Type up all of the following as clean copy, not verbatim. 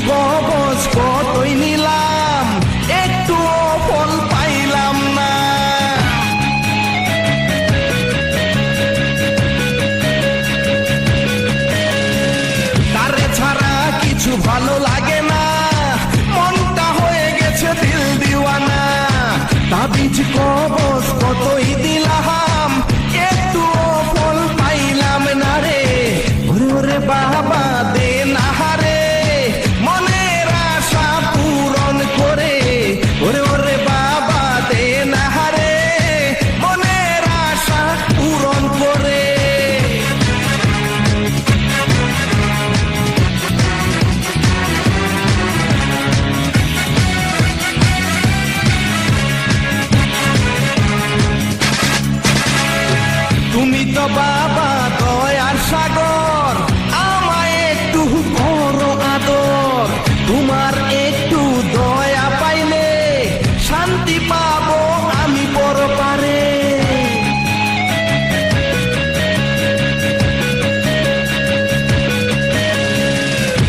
কবজ কতই নিলাম, একটুও ফল পাইলাম না। তারে ছাড়া কিছু ভালো লাগে না, মনটা হয়ে গেছে দিল দিওয়ানা। তাবিজ কবজ কতই দিলাম, একটুও ফল পাইলাম না রে। ওরে ওরে বাবা দে না রে, মনের আশা পূরণ করে। ওরে ওরে বাবা দে না রে, মনের আশা পূরণ করে। তুমি তো বাবা দয়ার সাগর, আমায় একটু করো আদর। তোমার একটু দয়া পাইলে শান্তি পাবো আমি পরপারে।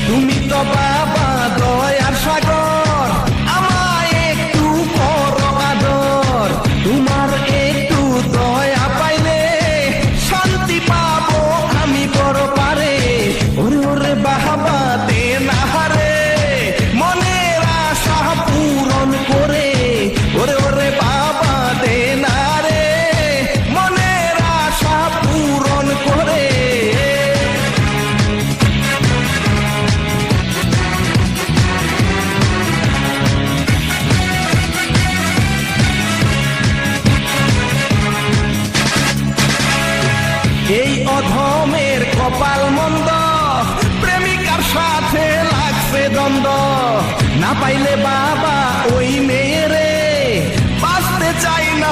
তুমি তো বাবা দয়ার সাগর, আমায় একটু করো আদর। তোমার একটু দয়া পাইলে শান্তি পাবো আমি পরপারে। ওরে ওরে বাবা দে না রে, মনের আশা পূরণ করে। ওরে ওরে বাবা দে না রে, মনের আশা পূরণ করে। এই অধমের কপাল মন্দ, প্রেমিকার সাথে লাগছে দ্বন্দ্ব। না পাইলে বাবা ওই মেয়েরে, বাঁচতে চাই না।